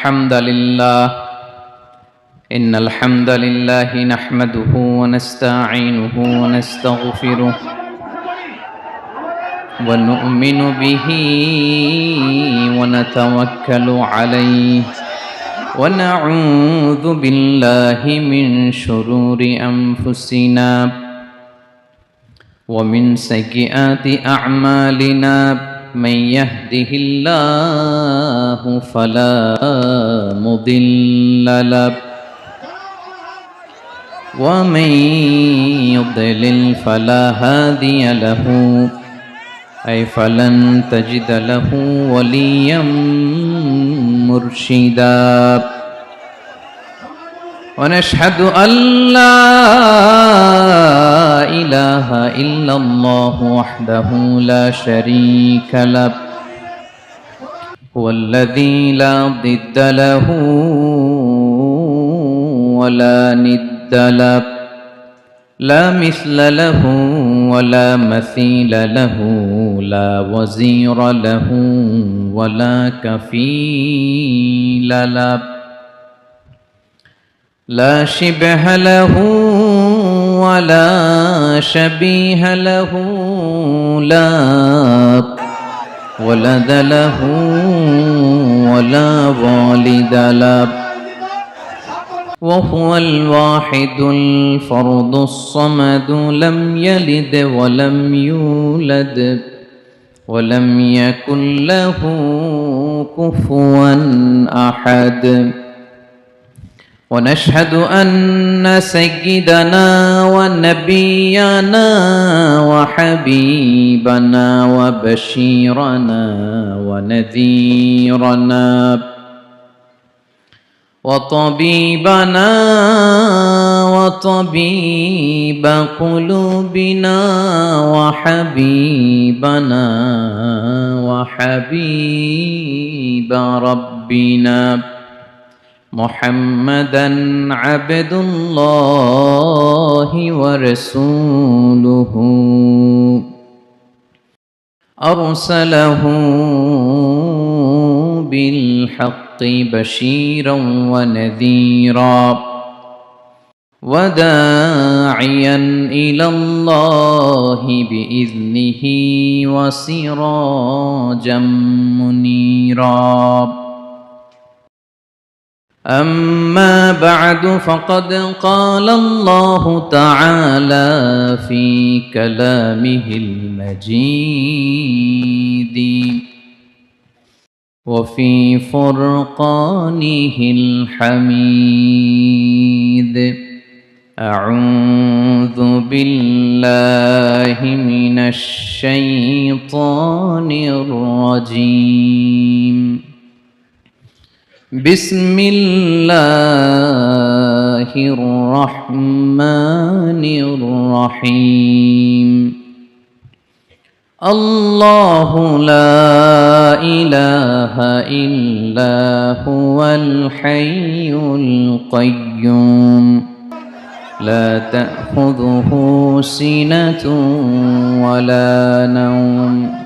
الحمد لله نحمده ونستعينه ونستغفره ونؤمن به ونتوكل عليه ونعوذ بالله من شرور أنفسنا ومن سيئات أعمالنا من يهده الله فلا مضل له ومن يضلل فلا هادي له فلن تجد له وليا مرشدا ونشهد أن لا إله إلا الله وحده لا شريك له هو الذي لا ضد له ولا ند له لا مثل له ولا مثيل له لا وزير له ولا كفيل له لا شبه له ولا شبيه له لا ولد له ولا والد له وهو الواحد الفرد الصمد لم يلد ولم يولد ولم يكن له كفوا أحد ونشهد أن سيدنا ونبينا وحبيبنا وبشيرنا ونذيرنا وطبيبنا وطبيب قلوبنا وحبيبنا وحبيب ربنا محمدا عبد الله ورسوله أرسله بالحق بشيرا ونذيرا وداعيا إلى الله بإذنه وسراجا منيرا أما بعد فقد قال الله تعالى في كلامه المجيد وفي فرقانه الحميد أعوذ بالله من الشيطان الرجيم بسم الله الرحمن الرحيم الله لا إله إلا هو الحي القيوم لا تأخذه سنة ولا نوم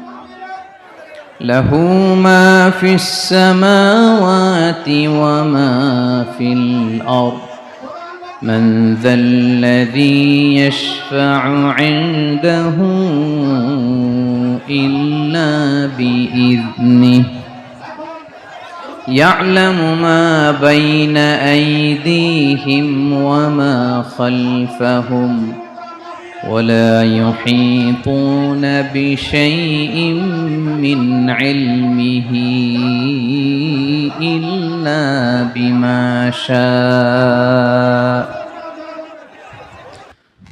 له ما في السماوات وما في الأرض من ذا الذي يشفع عنده إلا بإذنه يعلم ما بين أيديهم وما خلفهم ولا يحيطون بشيء من علمه إلا بما شاء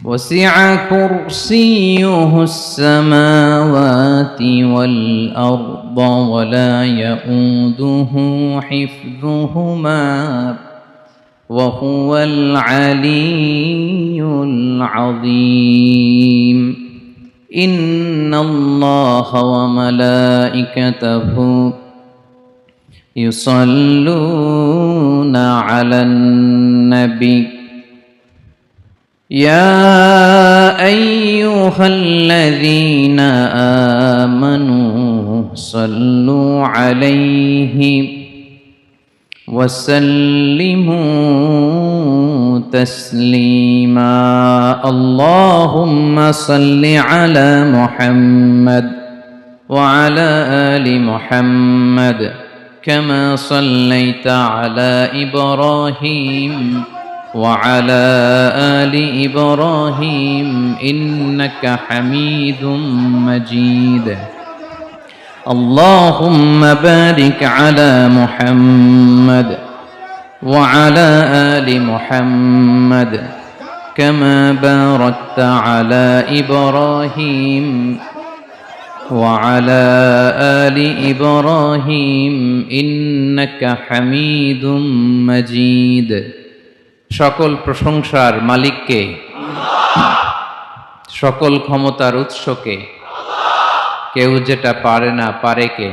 وسع كرسيه السماوات والأرض ولا يؤوده حفظهما وهو العلي العظيم إن الله وملائكته يصلون على النبي يا أيها الذين آمنوا صلوا عليه وسلموا تسليما اللهم صل على محمد وعلى آل محمد كما صليت على إبراهيم وعلى آل إبراهيم إنك حميد مجيد اللهم بارك على محمد وعلى آل محمد كما باركت على إبراهيم وعلى آل إبراهيم إنك حميد مجيد সকল প্রশংসার মালিককে সকল ক্ষমতার উৎসকে কেউ যেটা পারে না পারে কে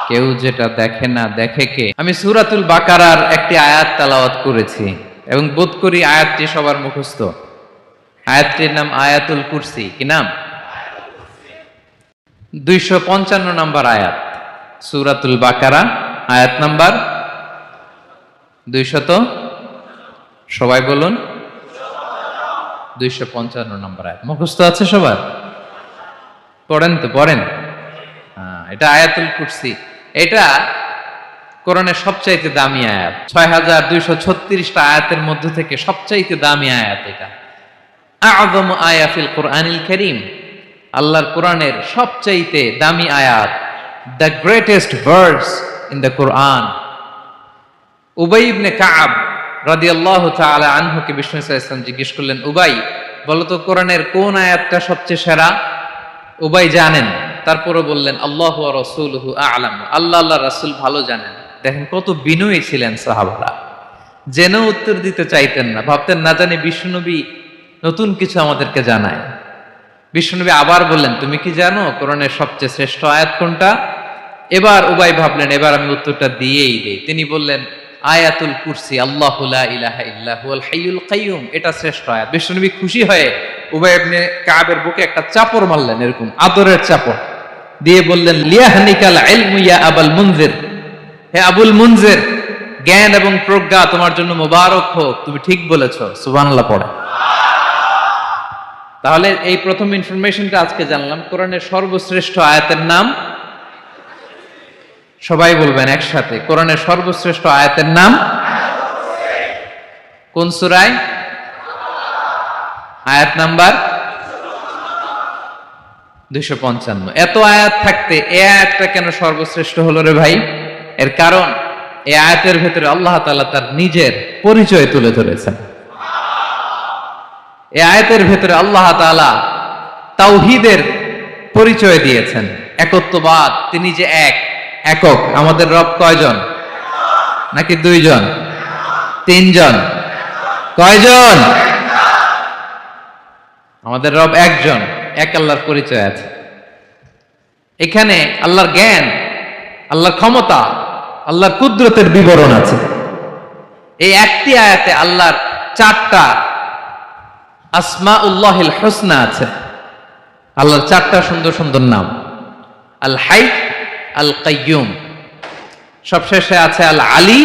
কেউ যেটা দেখে না দেখে কে আমি সূরাতুল বাকারার একটি আয়াত তেলাওয়াত করেছি এবং বোধ করি আয়াতটি সবার মুখস্থ আয়াতটির নাম আয়াতুল কুরসি কি নাম 255 নম্বর আয়াত সূরাতুল বাকারা আয়াত নাম্বার 200 সবাই বলুন 255 নম্বর আয়াত মুখস্থ আছে সবার পড়েন তো পড়েন এটা আয়াতুল কুরসি এটা কোরআনের সবচাইতে দামি আয়াত 6236টা আয়াতের মধ্য থেকে সবচাইতে দামি আয়াত এটা আযমু আয়া ফিল কোরআনিল কারীম আল্লাহর কোরআনের সবচাইতে দামি আয়াত the greatest verse in the Quran Ubai ibn Kab রাদিয়াল্লাহু তাআলা আনহুকে বিষ্ণু সাল্লাল্লাহু আলাইহি ওয়াসাল্লাম জিজ্ঞেস করলেন উবাই বলো তো কোরআনের কোন আয়াতটা সবচেয়ে সেরা উবাই জানেন তারপরও বললেন আল্লাহু ওয়া রাসূলুহু আ'লাম আল্লাহ আল্লাহর রাসূল ভালো জানেন দেখেন কত বিনয়ী ছিলেন সাহাবারা জেনেও উত্তর দিতে চাইতেন না ভাবতেন না জানি বিশ্বনবী নতুন কিছু আমাদেরকে জানায় বিশ্বনবী আবার বললেন তুমি কি জানো কোরআনের সবচেয়ে শ্রেষ্ঠ আয়াত কোনটা এবার উবাই ভাবলেন এবার আমি উত্তরটা দিয়েই দেই তিনি বললেন আয়াতুল কুরসি আল্লাহু লা ইলাহা ইল্লা হুয়াল হাইয়ুল কাইয়ুম এটা শ্রেষ্ঠ আয়াত বিশ্বনবী খুশি হয়ে উবাই ইবনে কাবের বুকে একটা চাপড় মারলেন এরকম আদরের চাপড় দিয়ে বললেন লিয়াহনিকাল ইলমু ইয়া আবুল মুনজির হে আবুল মুনজির জ্ঞান এবং প্রজ্ঞা তোমার জন্য মোবারক হোক তুমি ঠিক বলেছো সুবহানাল্লাহ পড়ে তাহলে এই প্রথম ইনফরমেশনটা আজকে জানলাম কোরআনের সর্বশ্রেষ্ঠ আয়াতের নাম সবাই বলবেন একসাথে কোরআনের সর্বশ্রেষ্ঠ আয়াতের নাম কোন সূরায় আয়াত নাম্বার 255 এত আয়াত থাকতে এই আয়াতটা কেন সর্বশ্রেষ্ঠ হলো রে ভাই এর কারণ এই আয়াতের ভিতরে আল্লাহ তাআলা তার নিজের পরিচয় তুলে ধরেছেন এই আয়াতের ভিতরে আল্লাহ তাআলা তাওহীদের পরিচয় দিয়েছেন একত্ববাদ তিনি যে একক আমাদের রব কয়জন নাকি দুইজন তিনজন কয়জন আমাদের রব একজন এক আল্লাহর পরিচয় আছে এখানে আল্লাহর জ্ঞান আল্লাহর ক্ষমতা আল্লাহর কুদরতের বিবরণ আছে এই একটি আয়াতে আল্লাহর 4টা আসমাউল্লাহিল হুসনা আছে আল্লাহর 4টা সুন্দর সুন্দর নাম আল হাই আল কাইয়ুম সবশেষে আছে আল আলী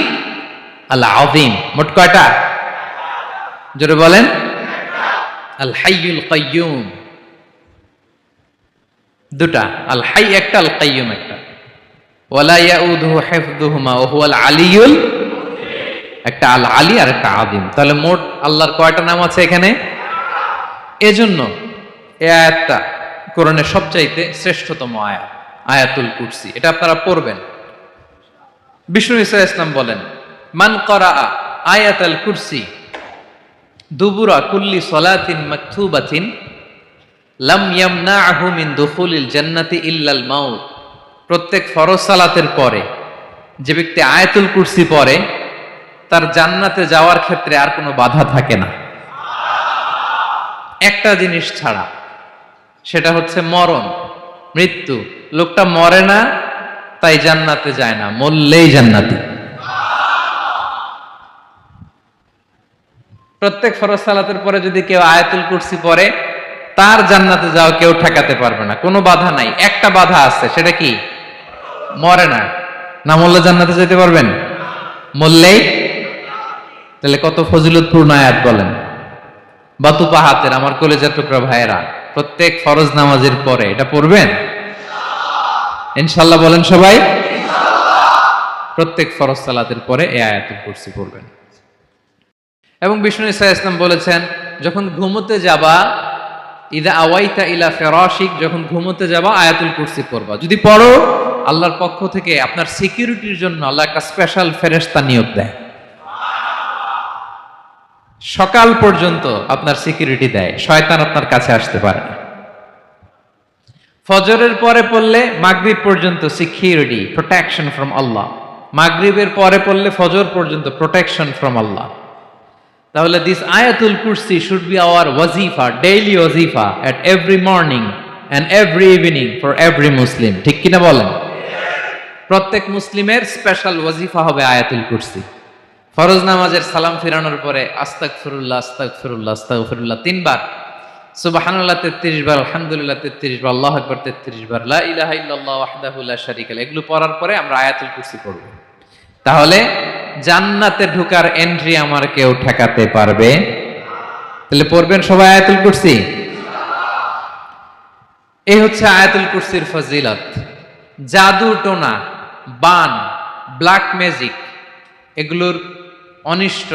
আল আযীম মোট কয়টা জোরে বলেন আল হাইয়ুল কাইয়ুম দুটা আল হাই একটা আল কাইয়ুম একটা ওয়ালা ইয়াউদুহু হিফযুহুমা ওয়া হুয়াল আলিয়ুল একটা আল আলী আর একটা আযীম তাহলে মোট আল্লাহর কয়টা নাম আছে এখানে এজন্য এই আয়াতটা কোরআনের সবচাইতে শ্রেষ্ঠতম আয়াত আয়াতুল কুরসি এটা আপনারা পড়বেন বিষ্ণু ঈসা ইসলাম বলেন মান ক্বারা আয়াতুল কুরসি দুবুরা কুল্লি সালাতিন মাকতুবাতিন লাম ইয়ামনাহু মিন দুখুলিল জান্নাতি ইল্লাল মাউত প্রত্যেক ফরজ সালাতের পরে যে ব্যক্তি আয়াতুল কুরসি পড়ে তার জান্নাতে যাওয়ার ক্ষেত্রে আর কোনো বাধা থাকে না একটা জিনিস ছাড়া সেটা হচ্ছে মরণ মৃত্যু লোকটা মরে না তাই জান্নাতে যায় না মরলেই জান্নাতি প্রত্যেক ফরজ সালাতের পরে যদি কেউ আয়াতুল কুরসি পড়ে তার জান্নাতে যাওয়া কেউ ঠেকাতে পারবে না কোনো বাধা নাই একটা বাধা আছে সেটা কি মরে না না মরলে জান্নাতে যেতে পারবেন মরলেই, তাহলে কত ফজিলতপূর্ণ আয়াত বলেন। বাতুপা হাতের আমার কলেজের টুকরা ভাইয়েরা, প্রত্যেক ফরজ নামাজের পরে এটা পড়বেন ইনশাআল্লাহ। বলেন সবাই, প্রত্যেক ফরজ সালাতের পরে এই আয়াতুল কুরসি পড়বেন। এবং বিষ্ণু ঈসা ইসলাম বলেছেন, যখন ঘুমোতে যাবা, ইদা আওয়াইতা ইলা ফিরাশিক, যখন ঘুমোতে যাবা আয়াতুল কুরসি পড়বা। যদি পড়ো, আল্লাহর পক্ষ থেকে আপনার সিকিউরিটির জন্য আল্লাহ একটা স্পেশাল ফেরেশতা নিয়োগ দেয়, সকাল পর্যন্ত আপনার সিকিউরিটি দেয়, শয়তান আপনার কাছে আসতে পারে না। ফজরের পরে পড়লে মাগরিব পর্যন্ত সিকিউরিটি, প্রোটেকশন ফ্রম আল্লাহ। মাগরিবের পরে পড়লে ফজর পর্যন্ত প্রোটেকশন ফ্রম আল্লাহ। তাহলে this Ayatul Kursi should be our ওয়াজিফা, ডেইলি ওয়াজিফা at every morning and every evening for every Muslim. ঠিক কিনা বলেন? প্রত্যেক মুসলিমের স্পেশাল ওয়াজিফা হবে আয়াতুল কুরসি। ফরজ নামাজের সালাম ফিরানোর পরে আস্তাগফিরুল্লাহ আস্তাগফিরুল্লাহ আস্তাগফিরুল্লাহ 3 বার, সুবহানাল্লাহ 33 বার, আলহামদুলিল্লাহ 33 বার, আল্লাহু আকবার 33 বার, লা ইলাহা ইল্লাল্লাহ ওয়াহদাহু লা শারীকা লাহু, এগুলো পড়ার পরে আমরা আয়াতুল কুরসি পড়ব। তাহলে জান্নাতে ঢোকার এন্ট্রি আমার কেউ ঠেকাতে পারবে? তাহলে পড়বেন সবাই আয়াতুল কুরসি। এই হচ্ছে আয়াতুল কুরসির ফজিলত। জাদু টোনা, বান, ব্ল্যাক ম্যাজিক, এগুলোর অনিষ্ট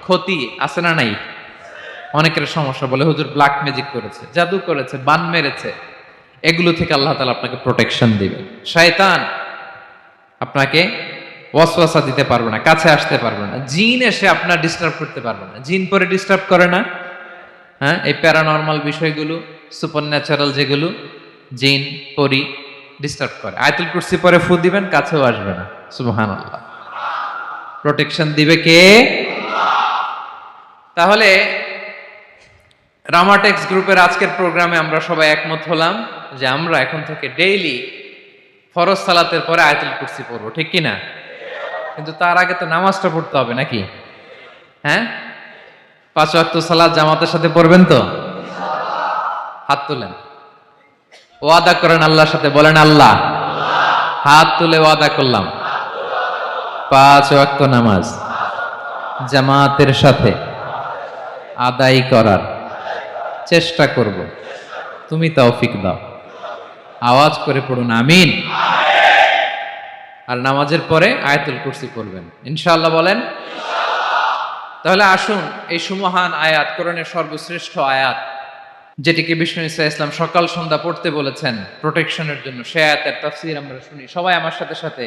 ক্ষতি আছে না নাই? অনেকের সমস্যা, বলে হুজুর ব্ল্যাক ম্যাজিক করেছে, জাদু করেছে, বান মেরেছে, এগুলো থেকে আল্লাহ তাআলা আপনাকে প্রোটেকশন দিবে। শয়তান আপনাকে ওয়াসওয়াসা দিতে পারবে না, কাছে আসতে পারবে না। জিন এসে আপনার ডিস্টার্ব করতে পারবে না। জিন পরে ডিস্টার্ব করে না? হ্যাঁ, এই প্যারানরমাল বিষয়গুলো, সুপারন্যাচারাল যেগুলো, জিন পরি ডিস্টার্ব করে। আয়াতুল কুরসি পরে ফু দিবেন, কাছেও আসবে না। সুবহানাল্লাহ। প্রোটেকশন দিবে কে? তাহলে রামাটেক্স গ্রুপের আজকের প্রোগ্রামে আমরা সবাই একমত হলাম যে আমরা এখন থেকে ডেইলি ফরজ সালাতের পরে আয়াতুল কুরসি পড়বো, ঠিক কি না? কিন্তু তার আগে তো নামাজটা পড়তে হবে নাকি? হ্যাঁ, 5 ওয়াক্ত সালাত জামাতের সাথে পড়বেন তো? হাত তুলেন, ওয়াদা করেন আল্লাহর সাথে, বলেন আল্লাহ, হাত তুলে ওয়াদা করলাম 5 ওয়াক্ত নামাজ জামাতের সাথে আদায় করার চেষ্টা করব, তুমি তৌফিক দাও। আওয়াজ করে পড়ুন আমিন। আর নামাজের পরে আয়াতুল কুরসি পড়বেন ইনশাআল্লাহ, বলেন। তাহলে আসুন এই সুমহান আয়াত, কোরআনের সর্বশ্রেষ্ঠ আয়াত, যেটিকে বিষ্ণু ঈসা ইসলাম সকাল সন্ধ্যা পড়তে বলেছেন প্রোটেকশনের জন্য, সে আয়াতের তাফসীর আমরা শুনি। সবাই আমার সাথে সাথে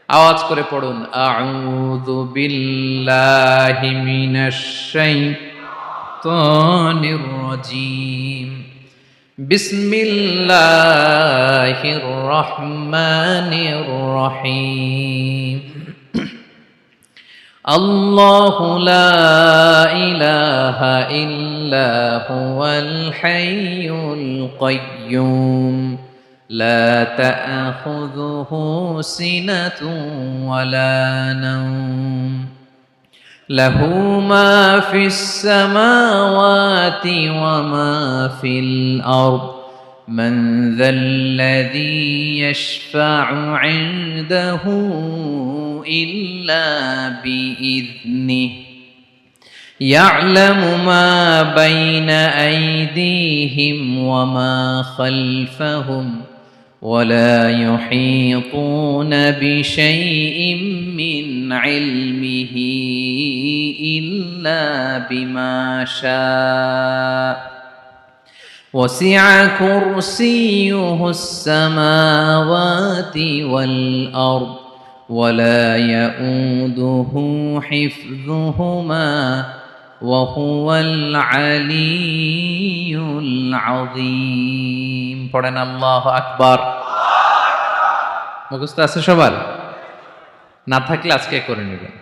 আওয়াজ করে পড়ুন, আউযু বিল্লাহি মিনাশ শাইতানির রাজীম, বিসমিল্লাহির রহমানির রহিম। আল্লাহু লা ইলাহা ইল্লা হুয়াল হাইয়ুল কাইয়্যুম, লা তা'খুযুহু সিনাতুন ওয়ালা নাওম, লাহু মা ফিস সামাওয়াতি ওয়া মা ফিল আরদ, মান যাল্লাযী ইয়াশফা'ু 'ইনদাহু ইল্লা বিইذনিহি, ইয়া'লামু মা বাইনা আইদিহিম ওয়া মা খালফাহুম, ولا يحيطون بشيء من علمه إلا بما شاء، وسع كرسيه السماوات والأرض، ولا يؤوده حفظهما وهو العلي العظيم। পড়েন আল্লাহু আকবার। মুখস্থ আছে সবার? না থাকলে আজকে করে নেবেন,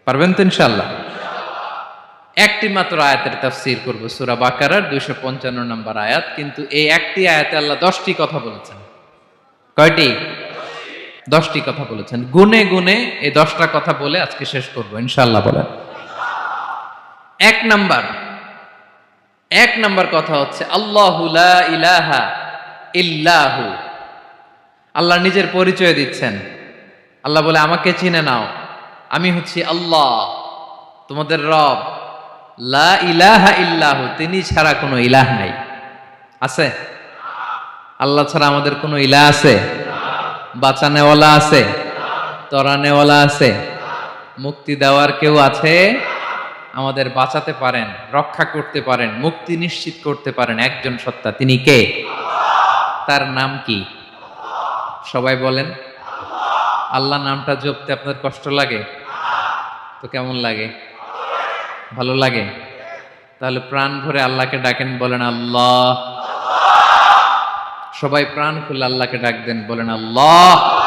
পারবেন তো ইনশাআল্লাহ। একটি মাত্র আয়াতের তাফসীর করব, সূরা বাকারার 255 নম্বর আয়াত। কিন্তু এই একটি আয়াতে আল্লাহ 10টি কথা বলেছেন। কয়টি? 10টি কথা বলেছেন। গুনে গুনে এই 10টা কথা বলে আজকে শেষ করব ইনশাআল্লাহ। বলেন। এক নাম্বার কথা হচ্ছে আল্লাহু লা ইলাহা ইল্লাহু। আল্লাহ নিজের পরিচয় দিচ্ছেন। আল্লাহ বলে আমাকে চিনে নাও, আমি হচ্ছি আল্লাহ তোমাদের রব, লা ইলাহা ইল্লাহু, তিনি ছাড়া কোনো ইলাহ নাই। আছে? আল্লাহ ছাড়া আমাদের কোনো ইলাহ আছে? বাঁচানেওয়ালা আছে? তরানেওয়ালা আছে? মুক্তি দেওয়ার কেউ আছে? আমাদের বাঁচাতে পারেন, রক্ষা করতে পারেন, মুক্তি নিশ্চিত করতে পারেন একজন সত্তা, তিনি কে? তার নাম কি? সবাই বলেন। আল্লাহ নামটা জপতে আপনার কষ্ট লাগে? তো কেমন লাগে? ভালো লাগে? তাহলে প্রাণ ভরে আল্লাহকে ডাকেন, বলেন আল্লাহ। সবাই প্রাণ খুলে আল্লাহকে ডাক দেন, বলেন আল্লাহ।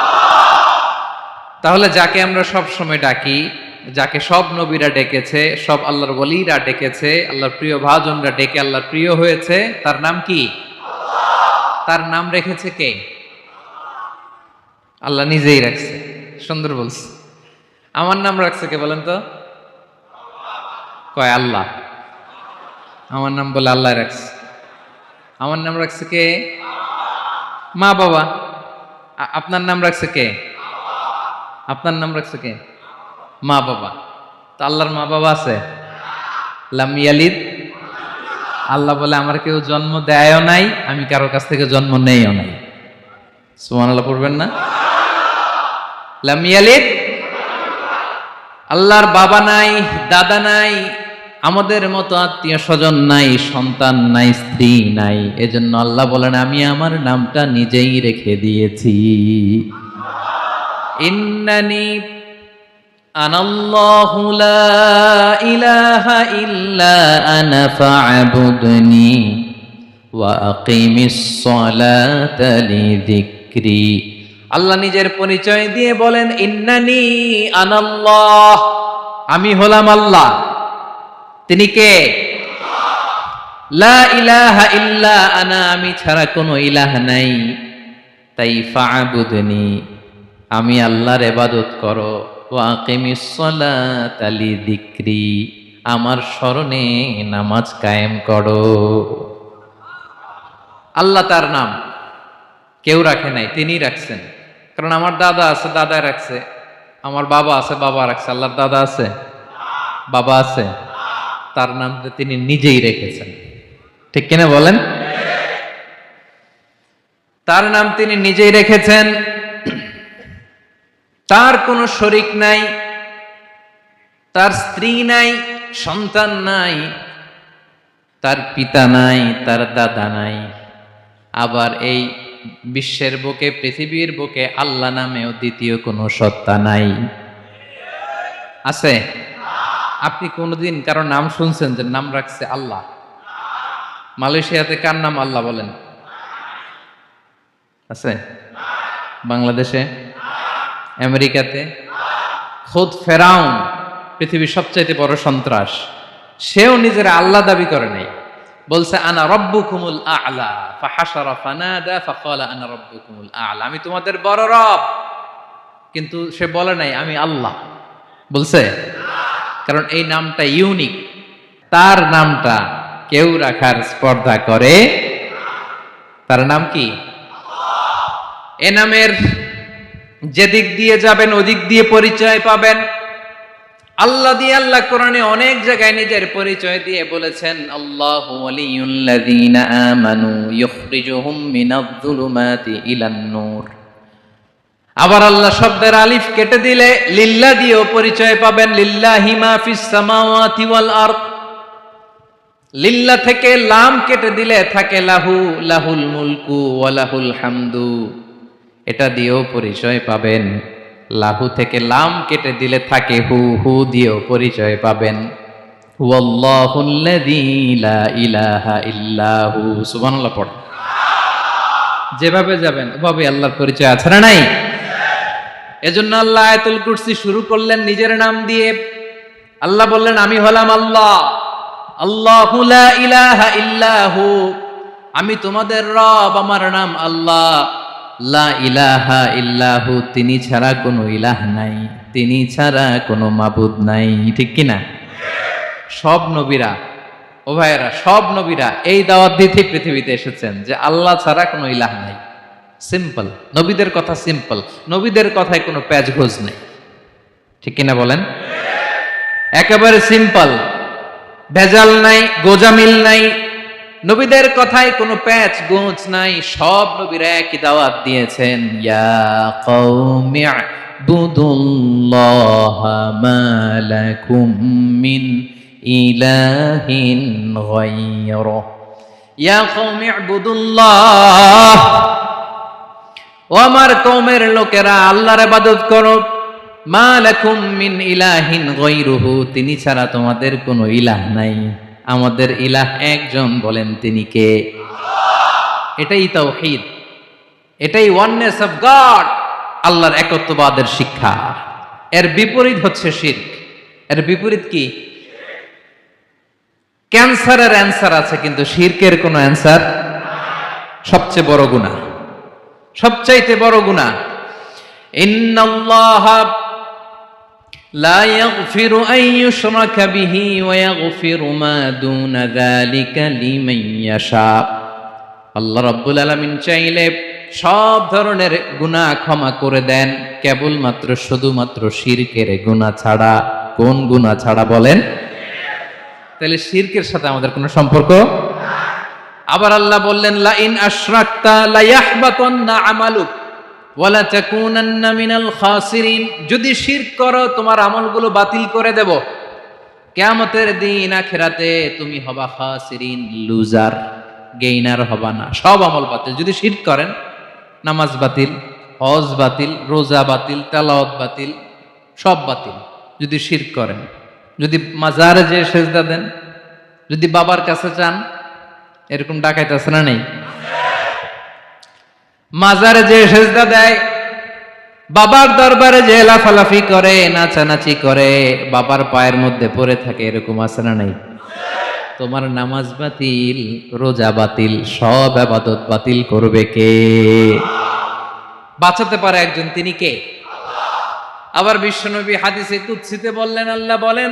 তাহলে যাকে আমরা সব সময় ডাকি, যাকে সব নবীরা ডেকেছে, সব আল্লাহর ওলীরা ডেকেছে, আল্লাহর প্রিয় ভাজনরা ডেকে আল্লাহর প্রিয় হয়েছে, তার নাম কি? তার নাম রেখেছে কে? আল্লাহ নিজেই রাখছে। সুন্দর বলছে। আমার নাম রাখছে কে বলেন তো? কয় আল্লাহ। আমার নাম বলে আল্লাহ রাখছে। আমার নাম রাখছে কে? মা বাবা। আপনার নাম রাখছে কে? আপনার নাম রাখছে কে? মা বাবা। তো আল্লাহর মা বাবা আছে? লাম ইয়ালিদ। আল্লাহ বলে আমার কেউ জন্ম দেয়ও নাই, আমি কারো কাছ থেকে জন্ম নেইও নাই। সুবহানাল্লাহ পড়বেন না? লাম ইয়ালিদ। আল্লাহর বাবা নাই, দাদা নাই, আমাদের মতো আত্মীয় স্বজন নাই, সন্তান নাই, স্ত্রী নাই। এজন্য আল্লাহ বলেন আমি আমার নামটা নিজেই রেখে দিয়েছি। ইন্নানি আনাল্লাহু লা ইলাহা ইল্লা আনা ফা'বুদনি ওয়া আকিমিস সালাতা লিযিকরি। আল্লাহ নিজের পরিচয় দিয়ে বলেন ইন্নানি আনাল্লাহ, আমি হলাম আল্লাহ। তিনি কে? লা ইলাহা ইল্লা আনা, আমি ছাড়া কোনো ইলাহ নাই। তাই ফা'বুদনি, আমি আল্লাহর ইবাদত করো। ওয়া আকিমিস সালাতা লিযিকরি, আমার স্মরণে নামাজ কায়েম করো। আল্লাহ তার নাম কেউ রাখে নাই, তিনি রাখছেন। কারণ আমার দাদা আছে, দাদা রাখছে। আমার বাবা আছে, বাবা রাখছে। আল্লাহর দাদা আছে? বাবা আছে? তার নাম তিনি নিজেই রেখেছেন। ঠিক কিনা বলেন? তার নাম তিনি নিজেই রেখেছেন। তার কোনো শরীক নাই, তার স্ত্রী নাই, সন্তান নাই, তার পিতা নাই, তার দাদা নাই। আবার এই বিশ্বের বুকে, পৃথিবীর বুকে আল্লাহ নামেও দ্বিতীয় কোনো সত্তা নাই। আছে? আপনি কোনোদিন কারো নাম শুনছেন যে নাম রাখছে আল্লাহ? মালয়েশিয়াতে কার নাম আল্লাহ বলেন? আছে? বাংলাদেশে? আমেরিকাতে? খোদ ফেরাউন, পৃথিবীর সবচাইতে বড় সন্ত্রাস, সেও নিজের আল্লাহ দাবি করে নাই। বলছে আনা রব্বুকুমুল আ'লা, ফাহাশারা ফানাদা ফাকালা আনা রব্বুকুমুল আ'লা, আমি তোমাদের বড় রব। কিন্তু সে বলে নাই আমি আল্লাহ। বলছে? কারণ এই নামটা ইউনিক। তার নামটা কেউ রাখার স্পর্ধা করে। তার নাম কি? এ নামের যেদিক দিয়ে যাবেন ওদিক দিয়ে পরিচয় পাবেন। আল্লাহ দিয়ে আল্লাহ কোরআনে অনেক জায়গায় নিজের পরিচয় দিয়ে বলেছেন আল্লাহু ওয়ালিয়ুল্লাযীনা আমানু ইউখরিজুহুম মিনায-যুলুমাতি ইলান নূর। আবার আল্লাহ শব্দের আলিফ কেটে দিলে লিল্লাহ দিয়েও পরিচয় পাবেন। লিল্লাহি মা ফিস সামাওয়াতি ওয়াল আরদ। লিল্লাহ থেকে লাম কেটে দিলে থাকে লাহু, লাহুল মুলকু ওয়া লাহুল হামদু। এটা দিয়েও পরিচয় পাবেন। লাহু থেকে লাম কেটে দিলে থাকে হু, হু দিয়েও পরিচয় পাবেন। ওয়াল্লাহুল্লাযী লা ইলাহা ইল্লাহু। সুবহানাল্লাহ পড়। যেভাবে যাবেন ওভাবে আল্লাহর পরিচয় আছে না নাই? এজন্য আল্লাহ আয়াতুল কুরসি শুরু করলেন নিজের নাম দিয়ে। আল্লাহ বললেন আমি হলাম আল্লাহ। আল্লাহু লা ইলাহা ইল্লাহু, আমি তোমাদের রব, আমার নাম আল্লাহ। লা ইলাহা ইল্লাহু, তিনি ছাড়া কোনো ইলাহ নাই, তিনি ছাড়া কোনো মাবুদ নাই। ঠিক কিনা? সব নবীরা, ও ভাইয়েরা, সব নবীরা এই দাওয়াত দিতে পৃথিবীতে এসেছেন যে আল্লাহ ছাড়া কোনো ইলাহ নাই। সিম্পল। নবীদের কথা সিম্পল, নবীদের কথায় কোনো প্যাচগোজ নেই। ঠিক কিনা বলেন? একেবারে সিম্পল, ভেজাল নাই, গোজামিল নাই, নবীদের কথায় কোনো প্যাচ গোঁচ নাই। সব নবীরা একই দাওয়াত দিয়েছেন, ইয়া কওমি ইবুদুল্লাহা মা লাকুম মিন ইলাহিন গায়রুহ। ইয়া কওমি ইবুদুল্লাহ, ও আমার কওমের লোকেরা আল্লাহর ইবাদত করো। মা লাকুম মিন ইলাহিন গায়রুহু, তিনি ছাড়া তোমাদের কোনো ইলাহ নাই। আমাদের ইলাহ একজন, বলেন তিনি কে? এটাই তাওহীদ, এটাই ওয়াননেস অফ গড, আল্লাহর একত্ববাদের শিক্ষা। এর বিপরীত হচ্ছে শিরক। এর বিপরীত কি? ক্যান্সারের অ্যান্সার আছে, কিন্তু শিরকের কোনো অ্যান্সার। সবচেয়ে বড় গুনাহ, সবচাইতে বড় গুনাহ। ইন্নাল্লাহা লা ইয়াগফিরু আন ইউশরাকা বিহি ওয়া ইয়াগফিরু মা দুনা যালিকা লিমান ইয়াশা। আল্লাহ রাব্বুল আলামিন চাইলে সব ধরনের গুনাহ ক্ষমা করে দেন, কেবলমাত্র শুধুমাত্র শিরকের গুনাহ ছাড়া। কোন গুনাহ ছাড়া বলেন? তাহলে শিরকের সাথে আমাদের কোনো সম্পর্ক। আবার আল্লাহ বললেন, লা ইন আশরাকতা লা ইয়াহবাতান্না আমালুক ওয়া লা তাকুনান্না মিনাল খাসিরিন। যদি শিরক করো তোমার আমলগুলো বাতিল করে দেব, কিয়ামতের দিন আখিরাতে তুমি হবা খাসিরিন, লুজার, গেইনার হবা না। সব আমল বাতিল যদি শিরক করেন। নামাজ বাতিল, হজ বাতিল, রোজা বাতিল, তেলাওয়াত বাতিল, সব বাতিল যদি শিরক করেন। যদি মাজারে যে সেজদা দেন, যদি বাবার কাছে চান, এরকম ডাকাইতে আছে না নেই? মাজারে যে সেজদা দেয়, বাবার দরবারে যে লাফালাফি করে, নাচানাচি করে, বাবার পায়ের মধ্যে পড়ে থাকে, এরকম আছে না নাই? তোমার নামাজ বাতিল, রোজা বাতিল, সব ইবাদত বাতিল করবে কে? বাঁচাতে পারে একজন, তিনি কে? আবার বিশ্বনবী হাদিসে কুদসিতে বললেন, আল্লাহ বলেন,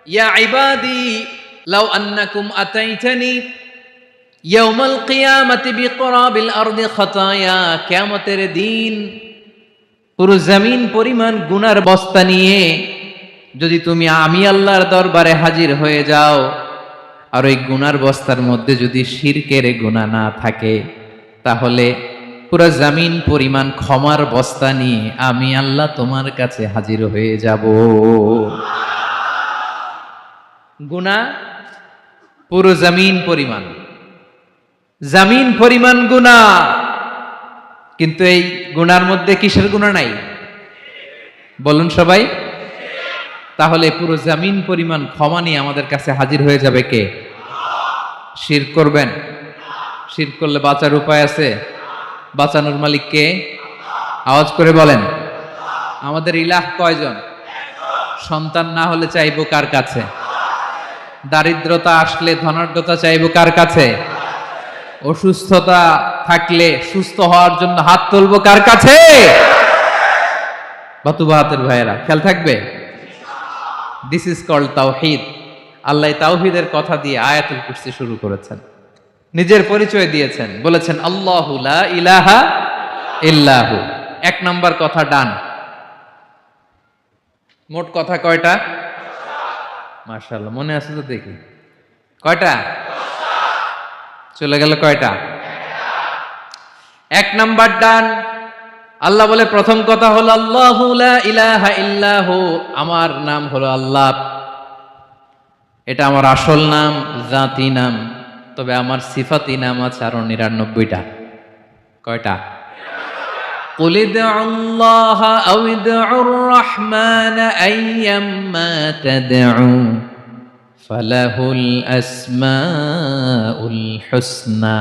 ইয়া ইবাদি লাউ আন্নাকুম আতাইতানি ইয়াউমাল কিয়ামাতি বিকরাবিল আরদি খাতায়া। কিয়ামতের দিন পুরো জমিন পরিমাণ গুনার বস্তা নিয়ে যদি তুমি আমি আল্লাহর দরবারে হাজির হয়ে যাও, আর ওই গুনার বস্তার মধ্যে যদি শিরকের গুনাহ না থাকে, তাহলে পুরো জমিন পরিমাণ ক্ষমার বস্তা নিয়ে আমি আল্লাহ তোমার কাছে হাজির হয়ে যাব। গুনাহ পুরো জমিন পরিমাণ, জমিন পরিমাণ গুনাহ, কিন্তু এই গুনার মধ্যে কিসের গুনাহ নাই? বলুন সবাই। তাহলে পুরো জমিন পরিমাণ ক্ষমা নিয়ে আমাদের কাছে হাজির হয়ে যাবে কে? শিরক করবেন? শিরক করলে বাঁচার উপায় আছে? বাঁচানোর মালিক কে? আওয়াজ করে বলেন। আমাদের ইলাহ কয়জন? সন্তান না হলে চাইবো কার কাছে? দারিদ্রতা আসলে ধনাঢ্যতা চাইবো কার কাছে? অসুস্থতা থাকলে সুস্থ হওয়ার জন্য হাত তুলবো কার কাছে? বাতুবাহাতের ভাইয়েরা, খেয়াল থাকবে। দিস ইজ কল্ড তাওহীদ। আল্লাহ তাওহীদের কথা দিয়ে আয়াতুল কুরসি শুরু করেছেন, নিজের পরিচয় দিয়েছেন, বলেছেন আল্লাহু লা ইলাহা ইল্লাহু। এক নাম্বার কথা ডান। মোট কথা কয়টা? মাশাআল্লাহ, মনে আছে তো দেখি। কয়টা? চলে গেল কয়টা? এক নাম্বার ডান। আল্লাহ বলে প্রথম কথা হলো আল্লাহু লা ইলাহা ইল্লাহু, আমার নাম হলো আল্লাহ। এটা আমার আসল নাম, জাতি নাম। তবে আমার সিফাতি নাম আছে আরো ৯৯টা। কয়টা? কুল ইদউল্লাহা আও ইদউর রহমান আইয়াম্মা তাদউ ফালাহুল আসমাউল হুসনা।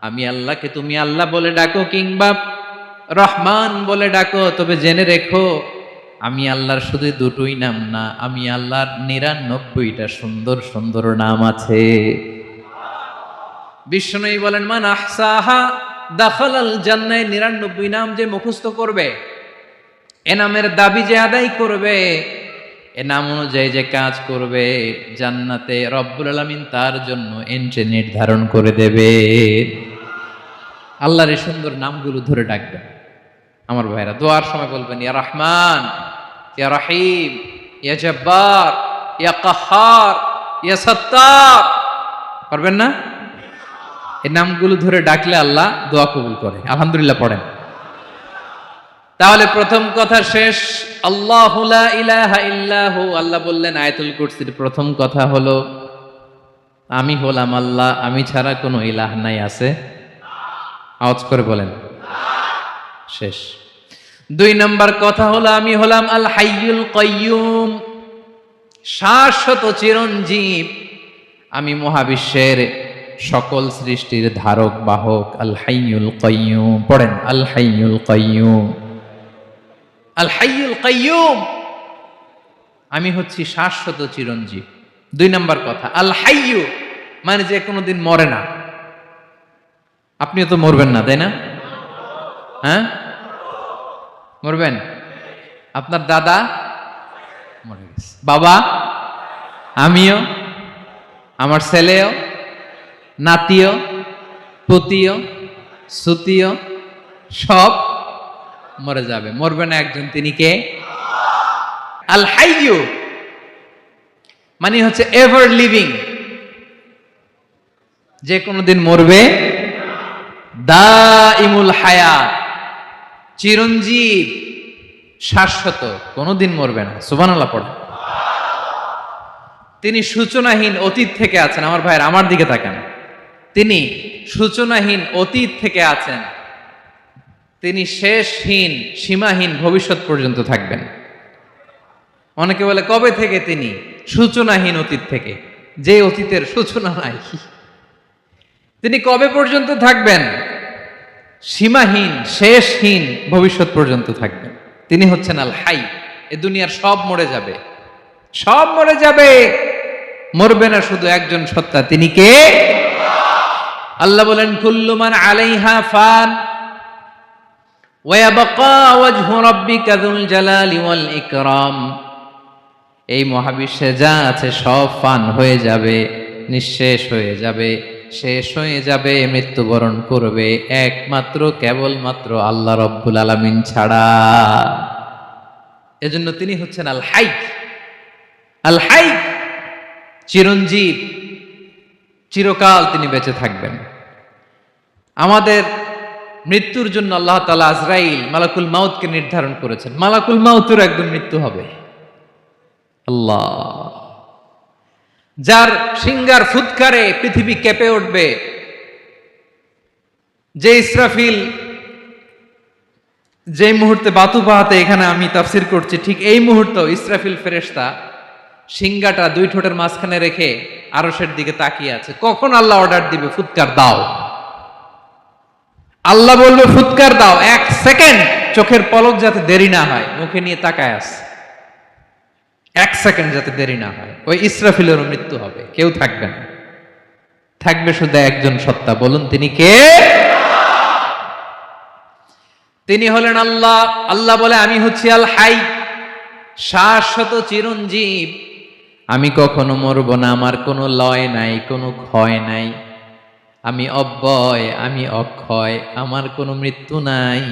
আমি আল্লাহকে তুমি আল্লাহ বলে ডাকো কিংবা রহমান বলে ডাকো, তবে জেনে রেখো আমি আল্লাহর শুধু দুটোই নাম না, আমি আল্লাহর ৯৯টা সুন্দর সুন্দর নাম আছে। বিষ্ণু বলেন, মান আহসাহা দাখালাল জান্নাহ। ৯৯ নাম যে মুখস্থ করবে, এ নামের দাবি যে আদায় করবে, এ নাম অনুযায়ী যে কাজ করবে, জান্নাতে রব্বুল আলামিন তার জন্য এন্ট্রি নির্ধারণ করে দেবে। আল্লাহর এই সুন্দর নামগুলো ধরে ডাকবেন। আমার ভাইরা, দোয়ার সময় বলবেন ইয়া রহমান, ইয়া রহিম, ইয়া জব্বার, ইয়া কাহ্হার, ইয়া সত্তার। পারবেন না? এই নামগুলো ধরে ডাকলে আল্লাহ দোয়া কবুল করে। আলহামদুলিল্লাহ পড়েন। তাহলে প্রথম কথা শেষ। আল্লাহু লা ইলাহা ইল্লাহু। আল্লাহ বললেন আয়াতুল কুরসির প্রথম কথা হলো আমি হলাম আল্লাহ, আমি ছাড়া কোনো ইলাহ নাই। আছে? আওয়াজ করে বলেন। শেষ। 2 নম্বর কথা হলো আমি হলাম আল হাইয়ুল কাইয়ুম, শাশ্বত চিরঞ্জীব। আমি মহাবিশ্বের সকল সৃষ্টির ধারক বাহক। আল হাইয়ুল কাইয়ুম। পড়েন আল হাইয়ুল কাইয়ুম। আল হাইয়ুল কাইয়ুম, আমি হচ্ছি শাশ্বত চিরঞ্জীব। 2 নম্বর কথা আল হাইয়ু, মানে যে কোনোদিন মরে না। আপনিও তো মরবেন না, তাই না? হ্যাঁ, মরবেন। আপনার দাদা মরে গেছে, বাবা, আমিও, আমার ছেলেও, নাতিও, পুতিও, সুতিও সব মরে যাবে। মরবে না একজন, তিনি কে? আল হাইয়ু মানে হচ্ছে এভার লিভিং, যে কোনোদিন মরবে। দাইমুল হায়াত, চিরঞ্জীব, শাশ্বত, কোনোদিন মরবে না। সুবহানাল্লাহ পড়ে। তিনি সূচনাহীন অতীত থেকে আছেন। আমার ভাইয়ের আমার দিকে তাকান। তিনি সূচনাহীন অতীত থেকে আছেন। তিনি শেষহীন সীমাহীন ভবিষ্যৎ পর্যন্ত থাকবেন। অনেকে বলে কবে থেকে? তিনি সূচনাহীন অতীত থেকে, যে অতীতের সূচনা নাই। তিনি কবে পর্যন্ত থাকবেন? সীমাহীন শেষহীন ভবিষ্যৎ পর্যন্ত থাকবেন। তিনি হচ্ছেন আল হাই। এ দুনিয়ার সব মরে যাবে, সব মরে যাবে, মরবে না শুধু একজন সত্তা। তিনি কে? আল্লাহ বলেন কুল্লু মান আলাইহা ফান ওয়া ইয়াবকা ওয়াজহু রাব্বিকা যুল জালালি ওয়াল ইকরাম। এই মহাবিশ্বে যা আছে সব ফান হয়ে যাবে, নিঃশেষ হয়ে যাবে, শেষ হয়ে যাবে, মৃত্যুবরণ করবে, একমাত্র কেবলমাত্র আল্লাহ রব্বুল আলামিন ছাড়া। এজন্য তিনি হচ্ছেন আল হাই। আল হাই, চিরঞ্জীব, চিরকাল তিনি বেঁচে থাকবেন। আমাদের মৃত্যুর জন্য আল্লাহ তাআলা আজরাইল মালাকুল মাউতকে নির্ধারণ করেছেন। মালাকুল মাউতের একদম মৃত্যু হবে। আল্লাহ, যার সিংহার ফুৎকারে পৃথিবী কেঁপে উঠবে, যে ইসরাফিল যে মুহূর্তে বাতু পাহাতে এখানে আমি তাফসির করছি, ঠিক এই মুহূর্তে ইসরাফিল ফেরেশতা সিংহাটা 2 ঠোঁটের মাঝখানে রেখে আরশের দিকে তাকিয়ে আছে। কখন আল্লাহ অর্ডার দিবে ফুৎকার দাও, আল্লাহ বলবে ফুৎকার দাও, 1 সেকেন্ড চোখের পলক যাতে দেরি না হয়, মুখে নিয়ে তাকায় আছে, 1 সেকেন্ড যাতে দেরি না হয়। ওই ইসরাফিলেরও মৃত্যু হবে, কেউ থাকবে না, থাকবে শুধু একজন সত্তা। বলুন তিনি কে? তিনি হলেন আল্লাহ। আল্লাহ বলে আমি হচ্ছি আল হাই, শাশ্বত চিরঞ্জীব। আমি কখনো মরব না, আমার কোনো লয় নাই, কোনো ক্ষয় নাই। আমি অব্যয়, আমি অক্ষয়, আমার কোনো মৃত্যু নাই।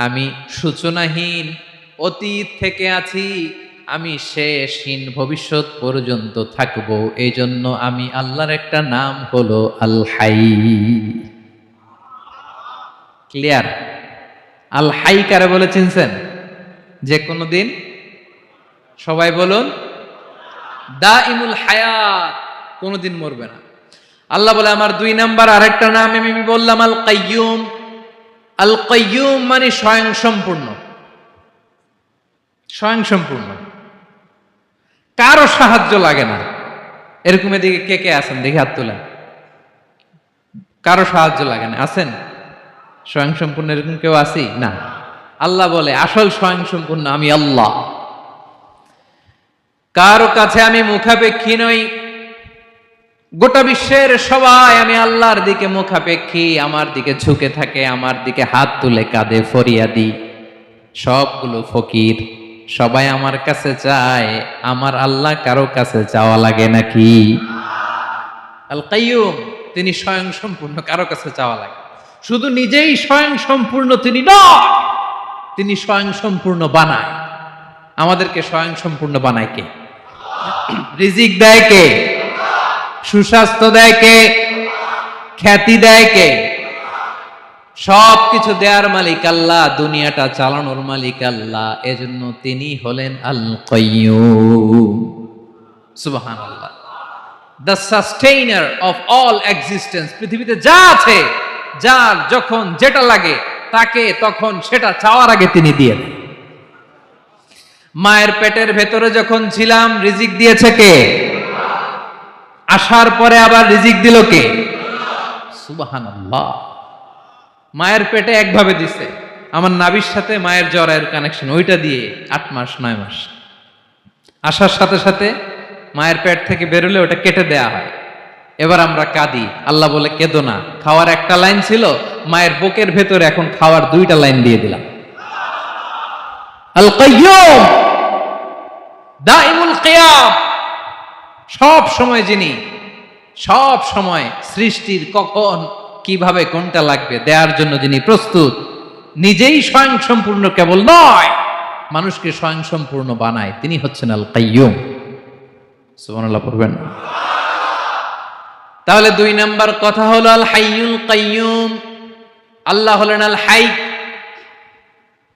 আমি সূচনাহীন অতীত থেকে আছি, আমি শেষহীন ভবিষ্যৎ পর্যন্ত থাকবো। এই জন্য আমি আল্লাহর একটা নাম হলো আল হাই। ক্লিয়ার? আল হাই কারে বলে চিনছেন? যে কোনো দিন, সবাই বলুন, দাইমুল হায়াত, কোনোদিন মরবে না। আল্লাহ বলে আমার 2 নাম্বার আরেকটা নাম আমি বললাম আল কাইয়ুম। আল কাইয়ুম মানে স্বয়ং সম্পূর্ণ, স্বয়ং সম্পূর্ণ, কারো সাহায্য লাগে না। এরকম এদিকে কে কে আছেন দেখি হাত তোলেন। কারো সাহায্য লাগে না, আছেন? স্বয়ং সম্পূর্ণ এরকম কেউ আছি না? আল্লাহ বলে আসল স্বয়ং সম্পূর্ণ আমি আল্লাহ। কারো কাছে আমি মুখাপেক্ষী নই। গোটা বিশ্বের সবাই আমি আল্লাহর দিকে মুখাপেক্ষী, আমার দিকে ঝুঁকে থাকে, আমার দিকে হাত তুলে কাঁদে ফরিয়াদি। সবগুলো ফকির, সবাই আমার কাছে চায়। আমার আল্লাহ কারো কাছে চাওয়া লাগে নাকি? আল কাইয়ুম, তিনি স্বয়ং সম্পূর্ণ, কারো কাছে চাওয়া লাগে। শুধু নিজেই স্বয়ং সম্পূর্ণ তিনি নয়, তিনি স্বয়ং সম্পূর্ণ বানায়। আমাদেরকে স্বয়ং সম্পূর্ণ বানায় কে? রিজিক দেয় কে? সুস্বাস্থ্য দেয় কে? খ্যাতি দেয় কে? সবকিছু দেয়ার মালিক আল্লাহ, দুনিয়াটা চালানোর মালিক আল্লাহ। এজন্য তিনি হলেন আল কাইয়্যুম। সুবহানাল্লাহ। The sustainer of all existence. পৃথিবীতে যা আছে, যার যখন যেটা লাগে তাকে তখন সেটা চাওয়ার আগে তিনি দিয়ে দেন। মায়ের পেটের ভেতরে যখন ছিলাম রিজিক দিয়েছে কে? আসার পরে আবার রিজিক দিল কে? সুবহানাল্লাহ। মায়ের পেটে একভাবে দিছে, আমার নাভির সাথে মায়ের জরায়ুর কানেকশন, ওইটা দিয়ে 8 মাস 9 মাস আসার সাথে সাথে মায়ের পেট থেকে বেরোলে ওটা কেটে দেয়া হয়। এবার আমরা কাঁদি, আল্লাহ বলে কেঁদো না, খাওয়ার একটা লাইন ছিল, মায়ের বুকের ভেতরে এখন খাওয়ার 2টা লাইন দিয়ে দিলাম। আল কাইয়্যুম, দাইমুল কিয়াম, সব সময় যিনি, সব সময় সৃষ্টির কখন কিভাবে কোনটা লাগবে দেওয়ার জন্য যিনি প্রস্তুত, নিজেই স্বয়ং সম্পূর্ণ কেবল নয়, মানুষকে স্বয়ং সম্পূর্ণ বানায়, তিনি হচ্ছেন আল কাইয়্যুম। সুবহানাল্লাহ পড়বেন। তাহলে 2 নাম্বার কথা হলো আল হাইয়ুল কাইয়্যুম। আল্লাহ হলেন আল হাই,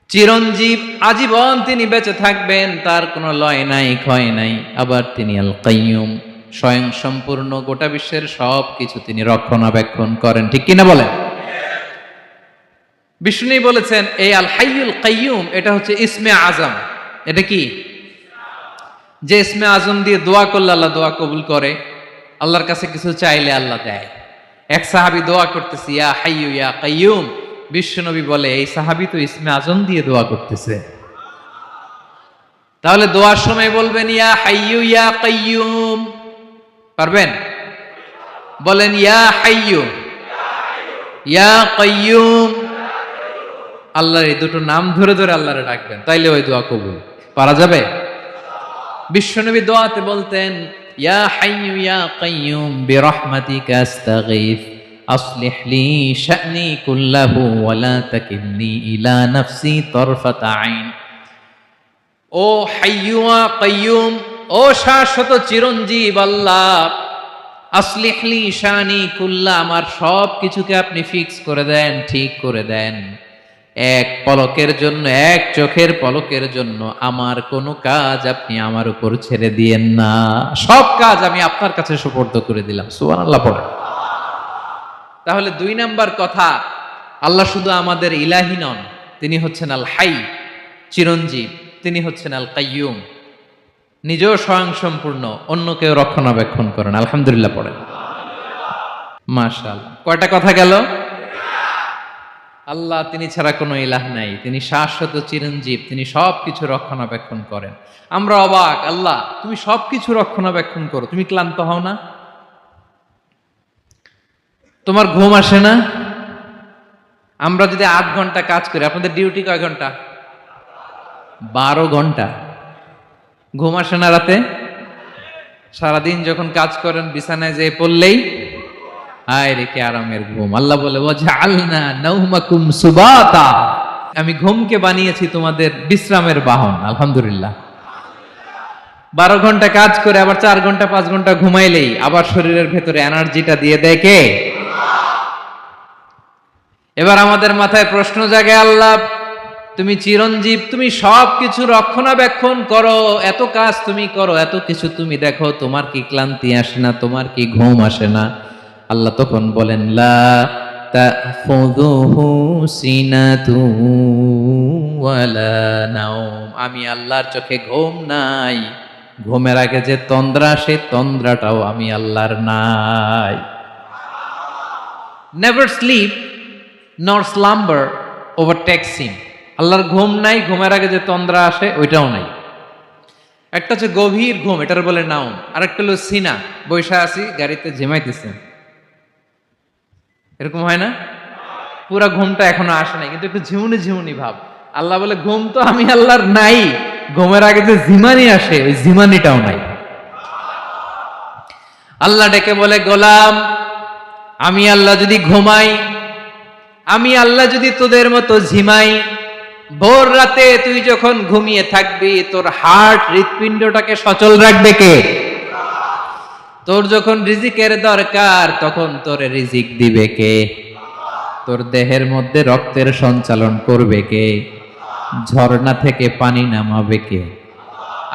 চিরঞ্জীব, আজীবন তিনি বেঁচে থাকবেন, তার কোনো লয় নাই ক্ষয় নাই। আবার তিনি আল কাইয়্যুম, স্বয়ং সম্পূর্ণ, গোটা বিশ্বের সব কিছু তিনি রক্ষণাবেক্ষণ করেন, ঠিক কিনা বলেন? বিষ্ণু বলেছেন এই আল হাইয়ুল কাইয়্যুম এটা হচ্ছে ইসমে আজম। এটা কি? যে ইসমে আজম দিয়ে দোয়া করলে আল্লাহ দোয়া কবুল করে, আল্লাহর কাছে কিছু চাইলে আল্লাহ দেয়। এক সাহাবী দোয়া করতেছে ইয়া হাইয়ু ইয়া কাইয়্যুম, বিশ্বনবী বলে এই সাহাবী তো ইসমে আজম দিয়ে দোয়া করতেছে। তাহলে দোয়ার সময় বলবেন ইয়া হাইয়ু ইয়া কাইয়্যুম, পারবেন? বলেন ইয়া হাইয়ু ইয়া কাইয়্যুম। আল্লাহর এই দুটো নাম ধরে ধরে আল্লাহরে ডাকবেন, তাইলে ওই দোয়া কবুল। পারা যাবে? বিশ্বনবী দোয়াতে বলতেন ইয়া হাইয়ু ইয়া কাইয়্যুম বিরহমাতিকা আস্তাগীথ আসলিহ লি শা'নি কুল্লাহু ওয়া লা তাকিলনি ইলা নাফসি তারফাতা আইন। ও হাইয়ু ওয়া কাইয়্যুম, ও শাশ্বত চিরঞ্জীব আল্লাহ, আসলিহ লি শা'নি কুল্লা, আমার সব কিছুকে আপনি ফিক্স করে দেন, ঠিক করে দেন। এক পলকের জন্য, এক চোখের পলকের জন্য আমার কোনো কাজ আপনি আমার উপর ছেড়ে দিয়েন না, সব কাজ আমি আপনার কাছে সুপর্দ করে দিলাম। সুবহানাল্লাহ পড়ে। তাহলে 2 নাম্বার কথা, আল্লাহ শুধু আমাদের ইলাহি নন, তিনি হচ্ছেন আল হাই, চিরঞ্জীব, তিনি হচ্ছেন আল কাইয়্যুম, নিজেও স্বয়ং সম্পূর্ণ, অন্যকেও রক্ষণাবেক্ষণ করেন। আলহামদুলিল্লাহ পড়েন। মাশাআল্লাহ। কয়টা কথা গেল? আল্লাহ তিনি ছাড়া কোনো ইলাহ নাই, তিনি শাশ্বত চিরঞ্জীব, তিনি সব কিছু রক্ষণাবেক্ষণ করেন। আমরা অবাক, আল্লাহ তুমি সব কিছু রক্ষণাবেক্ষণ করো, তুমি ক্লান্ত হও না? তোমার ঘুম আসে না? আমরা যদি 8 ঘন্টা কাজ করি, আপনাদের ডিউটি কয় ঘন্টা? 12 ঘন্টা। ঘুম আসে না রাতে? সারাদিন যখন কাজ করেন বিছানায় যেয়ে পড়লেই হায় রে কি আরামের ঘুম। আল্লাহ বলে ওয়াজআলনা নাওমাকুম সুবাতা, আমি ঘুমকে বানিয়েছি তোমাদের বিশ্রামের বাহন। আলহামদুলিল্লাহ। 12 ঘন্টা কাজ করে আবার 4 ঘন্টা 5 ঘন্টা ঘুমাইলেই আবার শরীরের ভেতরে এনার্জিটা দিয়ে দেয় কে? এবার আমাদের মাথায় প্রশ্ন জাগে, আল্লাহ তুমি চিরঞ্জীব, তুমি সব কিছু রক্ষণাবেক্ষণ করো, এত কাজ তুমি করো, এত কিছু তুমি দেখো, তোমার কি ক্লান্তি আসে না? তোমার কি ঘুম আসে না? আল্লাহ তখন বলেন লা তাখুযুহু সিনাতু ওয়ালা নাওম, আমি আল্লাহর চোখে ঘুম নাই, ঘুমের আগে যে তন্দ্রা, সে তন্দ্রাটাও আমি আল্লাহর নাই। নেভার স্লিপ নর স্লাম্বার ওভারটেকস হিম। আল্লাহর ঘুম নাই, ঘুমের আগে যে তন্দ্রা আসে ওইটাও নাই। একটা হচ্ছে গভীর ঘুম, এটার বলে নাওম, আর একটা হলো সিনা, বৈশা আছি গাড়িতে ঝিমাইতেছেন, এরকম হয় না? পুরা ঘুমটা এখনো আসে নাই, কিন্তু একটু ঝিমুনি ঝিমুনি ভাব। আল্লাহ বলে ঘুম তো আমি আল্লাহর নাই, ঘুমের আগে যে ঝিমানি আসে ওই ঝিমানিটাও নাই। আল্লাহ ডেকে বলে গোলাম, আমি আল্লাহ যদি ঘুমাই, আমি আল্লাহ যদি তোদের মতো ঝিমাই, ভোর রাতে তুই যখন ঘুমিয়ে থাকবি, তোর হার্ট হৃৎপিণ্ডটাকে সচল রাখবে কে? তোর যখন রিজিকের দরকার, তখন তোর রিজিক দিবে কে? তোর দেহের মধ্যে রক্তের সঞ্চালন করবে কে? ঝর্ণা থেকে পানি নামাবে কে?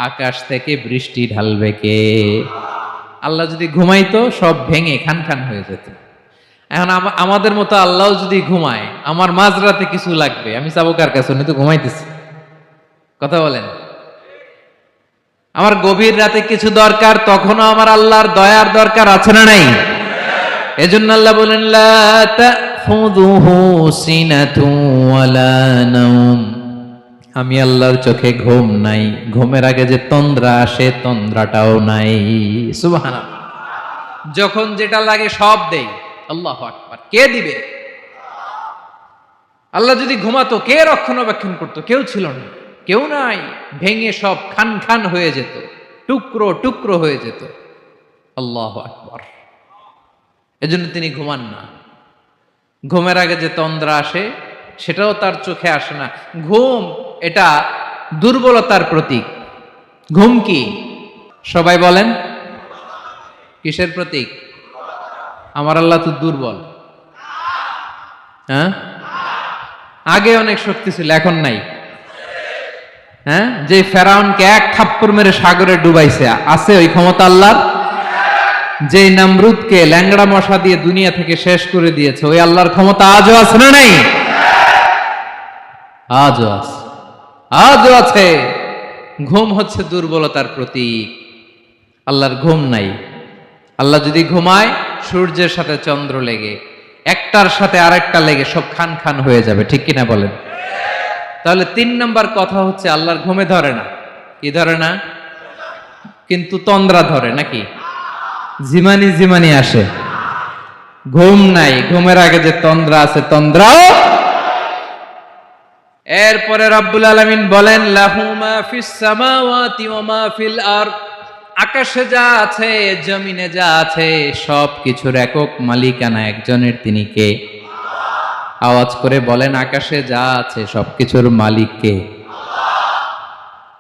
আকাশ থেকে বৃষ্টি ঢালবে কে? আল্লাহ যদি ঘুমাইতো, সব ভেঙে খান খান হয়ে যেত। এখন আমাদের মতো আল্লাহ যদি ঘুমায়, আমার মাঝরাতে কিছু লাগবে, আমি যাবো কার কাছে? উনি তো ঘুমাইতেছি। কথা বলেন। আমার গভীর রাতে কিছু দরকার, তখনও আমার আল্লাহর দয়ার দরকার আছে না নাই? এজন্য আল্লাহ বলেন, লা তাখুযুহু সিনাতুন ওয়ালা নাওম। আমি আল্লাহর চোখে ঘুম নাই, ঘুমের আগে যে তন্দ্রা আসে, তন্দ্রাটাও নাই। সুবহানাল্লাহ। যখন যেটা লাগে সব দেই। আল্লাহু আকবার। কে দিবে? আল্লাহ যদি ঘুমাতো, কে রক্ষণাবেক্ষণ করতো? কেউ ছিল না, কেউ নাই। ভেঙে সব খান খান হয়ে যেত, টুকরো টুকরো হয়ে যেত। আল্লাহু আকবার। এজন্য তিনি ঘুমান না। ঘুমের আগে যে তন্দ্রা আসে, সেটাও তার চোখে আসে না। ঘুম এটা দুর্বলতার প্রতীক। ঘুম কি? সবাই বলেন, কিসের প্রতীক? আমার আল্লাহ তো দুর্বল। হ্যাঁ, আগে অনেক শক্তি ছিল, এখন নাই। হ্যাঁ, যে ফেরাউনকে এক থাপ্পড় মেরে সাগরে ডুবাইছে, আছে ওই ক্ষমতা আল্লাহর? যে নমরুদকে ল্যাংড়া মশা দিয়ে দুনিয়া থেকে শেষ করে দিয়েছে, ওই আল্লাহর ক্ষমতা আজও আছে না নাই? আজও আছে, আজও আছে। ঘুম হচ্ছে দুর্বলতার প্রতীক। আল্লাহর ঘুম নাই। আল্লাহ যদি ঘুমায়, সূর্যের সাথে চন্দ্র লেগে, একটার সাথে আরেকটা লেগে সব খান খান হয়ে যাবে। ঠিক কিনা বলেন? তাহলে 3 নাম্বার কথা হচ্ছে, আল্লাহর ঘুমে ধরে না। কি ধরে না? কিন্তু তন্দ্রা ধরে নাকি? জিমানি জিমানি আসে। ঘুম নাই, ঘুমের আগে যে তন্দ্রা আছে, তন্দ্রাও। এরপরে রব্বুল আলামিন বলেন, লাহু মা ফিস সামাওয়াতি ওয়া মা ফিল আরদ। আকাশে যা আছে, জমিনে যা আছে, সব কিছুর একক মালিকানা একজনের। তিনি কে? আওয়াজ করে বলেন, আকাশে যা আছে সবকিছুর মালিক কে?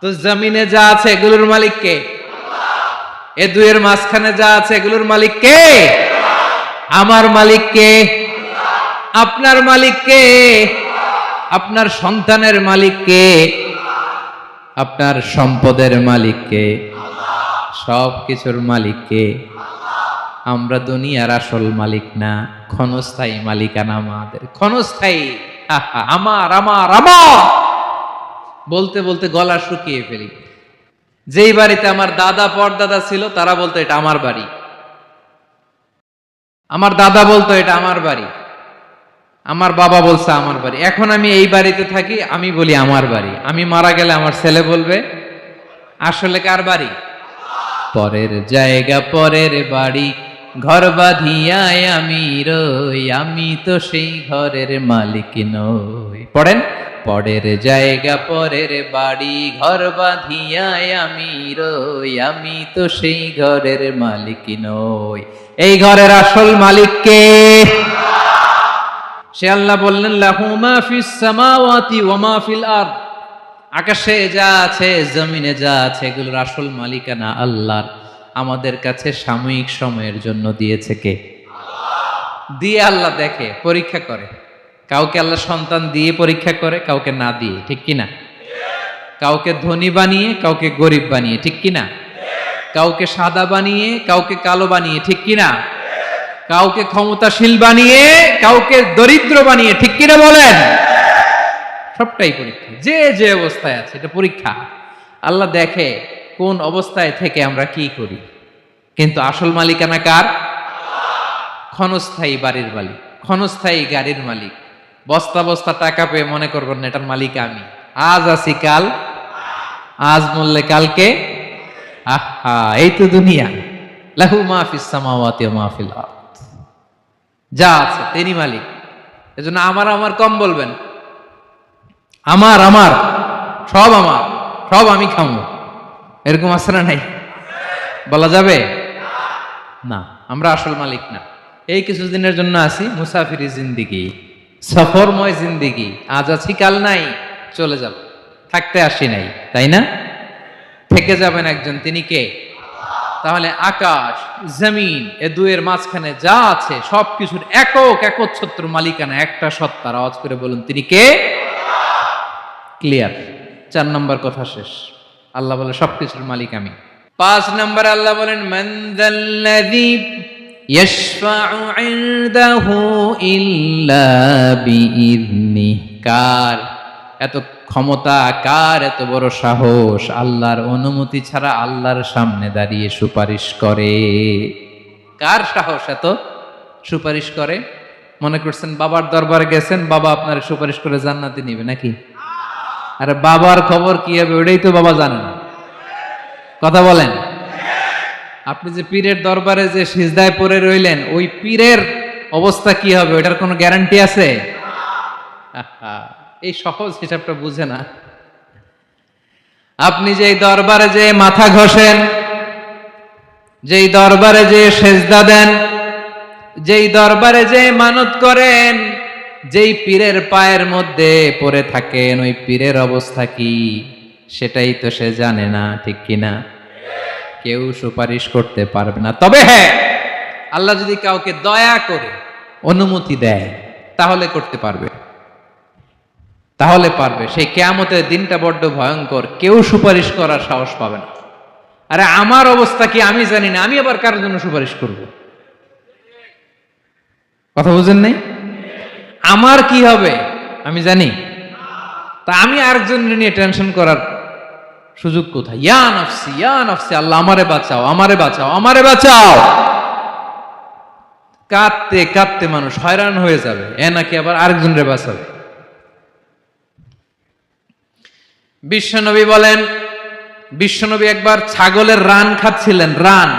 তো জমিনে যা আছে এগুলোর মালিক কে? এ দুয়ের মাঝখানে যা আছে এগুলোর মালিক কে? আমার মালিক কে? আপনার মালিক কে? আপনার সন্তানের মালিক কে? আপনার সম্পদের মালিক কে? সব কিছুর মালিক কে? আমরা দুনিয়ার আসল মালিক না, ক্ষণস্থায়ী মালিকানা আমাদের। ক্ষণস্থায়ী। আমার আমার আমার বলতে বলতে গলা শুকিয়ে ফেলি। যেই বাড়িতে আমার দাদা পরদাদা ছিল, তারা বলতো এটা আমার বাড়ি। আমার দাদা বলতো এটা আমার বাড়ি, আমার বাবা বলছে আমার বাড়ি। এখন আমি এই বাড়িতে থাকি, আমি বলি আমার বাড়ি। আমি মারা গেলে আমার ছেলে বলবে আসলে কার বাড়ি? পরের জায়গা পরের বাড়ি, ঘর বাঁধিয়ায় আমি রই, আমি তো সেই ঘরের মালিক নই। পড়েন, পরের জায়গা পরের বাড়ি, ঘর বাঁধিয়ায় আমি রই, আমি তো সেই ঘরের মালিক নই। এই ঘরের আসল মালিক কে? সে আল্লাহ বললেন, লাহু মা ফিস সামাওয়াতি ওয়া মা ফিল আরদ। আকাশে যা আছে, জমিনে যা আছে, এগুলোর আসল মালিকানা আল্লাহর। আমাদের কাছে সাময়িক সময়ের জন্য দিয়েছে কে? দিয়ে আল্লাহ দেখে, পরীক্ষা করে। কাউকে আল্লাহ সন্তান দিয়ে পরীক্ষা করে, কাউকে না দিয়ে। ঠিক কিনা? কাউকে ধনী বানিয়ে, কাউকে গরিব বানিয়ে। ঠিক কিনা? কাউকে সাদা বানিয়ে, কাউকে কালো বানিয়ে। ঠিক কিনা? কাউকে ক্ষমতাশীল বানিয়ে, কাউকে দরিদ্র বানিয়ে। ঠিক কিনা বলেন? সবটাই পরীক্ষা। যে যে অবস্থায় আছে, এটা পরীক্ষা। আল্লাহ দেখে কোন অবস্থায় থেকে আমরা কি করি। কিন্তু আসল মালিকানা কার? ক্ষণস্থায়ী বাড়ির মালিক, ক্ষণস্থায়ী গাড়ির মালিক। বস্তা বস্তা টাকা পেয়ে মনে করবেন না এটার মালিক আমি। আজ আছি কাল, আজ মরলে কালকে। আহা, এই তো দুনিয়া। লাহু মা ফিস সামাওয়াতি ওয়া মা ফিল আরদ। যা আছে তিনি মালিক। এজন্য আমার আমার কম বলবেন। আমার আমার সব আমার, সব আমি খাবো, এরকম আছে না নাই? বলা যাবে না। আমরা আসল মালিক না। এই কিছুদিনের জন্য আছি, মুসাফিরি জিন্দিগি, সফরময় জিন্দিগি। আজ আছি কাল নাই। চলে যাব, থাকতে আসি নাই, তাই না? থেকে যাবেন একজন, তিনি কে? তাহলে আকাশ জমিন এ দুয়ের মাঝখানে যা আছে সবকিছুর একক একচ্ছত্র মালিকানা একটা সত্তার। আওয়াজ করে বলুন, তিনি কে? ক্লিয়ার। 4 নম্বর কথা শেষ। আল্লাহ বলে সবকিছুর মালিক আমি। 5 নম্বর আল্লাহ বলেন, মান যাল্লাযী ইয়াশফাউ ইনদাহু ইল্লা বিইযনিহি। কার এত ক্ষমতা, কার এত বড় সাহস আল্লাহর অনুমতি ছাড়া আল্লাহর সামনে দাঁড়িয়ে সুপারিশ করে? কার সাহস এত সুপারিশ করে? মনে করছেন বাবার দরবারে গেছেন, বাবা আপনার সুপারিশ করে জান্নাতে নিবে নাকি? আরে বাবার খবর কি হবে ওটাই তো বাবা জানে না। কথা বলেন। আপনি যে পীরের দরবারে যে সিজদায় পড়ে রইলেন, ওই পীরের অবস্থা কি হবে ওটার কোনো গ্যারান্টি আছে? এই সহজ হিসাবটা বুঝে না। আপনি যেই দরবারে যে মাথা ঘষেন, যেই দরবারে যে সেজদা দেন, যেই দরবারে যে মানত করেন, যেই পীরের পায়ের মধ্যে পড়ে থাকেন, ওই পীরের অবস্থা কি সেটাই তো সে জানে না, ঠিক কিনা? কেউ সুপারিশ করতে পারবে না। তবে হ্যাঁ, আল্লাহ যদি কাউকে দয়া করে অনুমতি দেয় তাহলে করতে পারবে, তাহলে পারবে। সেই কিয়ামতের দিনটা বড্ড ভয়ঙ্কর, কেউ সুপারিশ করার সাহস পাবে না। আরে আমার অবস্থা কি আমি জানি না, আমি আবার কারোর জন্য সুপারিশ করব? কথা বুঝেন নাই? আমার কি হবে আমি জানি, তা আমি আরেকজনের নিয়ে টেনশন করার সুযোগ কোথায়? ইয়া নাফসি ইয়া নাফসি, আল্লাহ আমারে বাঁচাও, আমারে বাঁচাও, আমারে বাঁচাও। কাঁদতে কাঁদতে মানুষ হয়রান হয়ে যাবে, এ নাকি আবার আরেকজনের বাঁচাবে। বিশ্বনবী বলেন, বিশ্বনবী একবার ছাগলের রান খাচ্ছিলেন, রান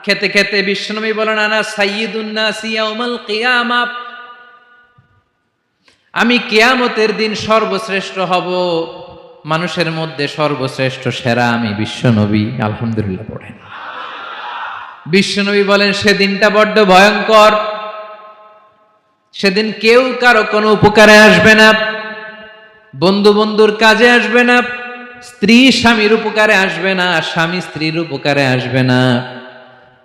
খেতে খেতে বিশ্বনবী বলেন, আনা সাইয়্যিদুন নাসি ইয়াউমাল কিয়ামা, আমি কিয়ামতের দিন সর্বশ্রেষ্ঠ হব, মানুষের মধ্যে সর্বশ্রেষ্ঠ সেরা আমি বিশ্বনবী। আলহামদুলিল্লাহ পড়েন। বিশ্বনবী বলেন, সেদিনটা বড্ড ভয়ঙ্কর, সেদিন কেউ কারো কোনো উপকারে আসবে না, বন্ধু বন্ধুর কাজে আসবে না, স্ত্রী স্বামীর উপকারে আসবে না, স্বামী স্ত্রীর উপকারে আসবে না,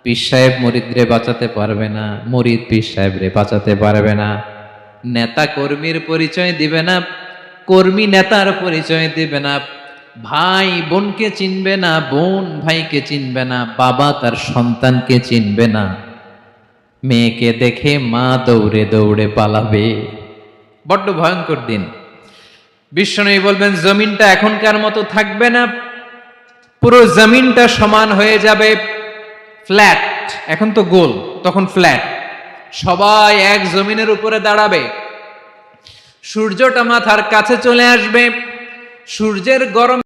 পীর সাহেব মুরিদরে বাঁচাতে পারবে না, মুরিদ পীর সাহেবরে বাঁচাতে পারবে না, নেতা কর্মীর পরিচয় দিবে না, কর্মী নেতার পরিচয় দিবে না, ভাই বোনকে চিনবে না, বোন ভাইকে চিনবে না, বাবা তার সন্তানকে চিনবে না, মেয়েকে দেখে মা দৌড়ে দৌড়ে পালাবে। বড্ড ভয়ঙ্কর দিন। বিশ্বনবী বলবেন, জমিনটা এখনকার মতো থাকবে না, পুরো জমিনটা সমান হয়ে যাবে, ফ্ল্যাট। এখন তো গোল, তখন ফ্ল্যাট। সবাই এক জমিনের উপরে দাঁড়াবে, সূর্যটা মাথার কাছে চলে আসবে, সূর্যের গরম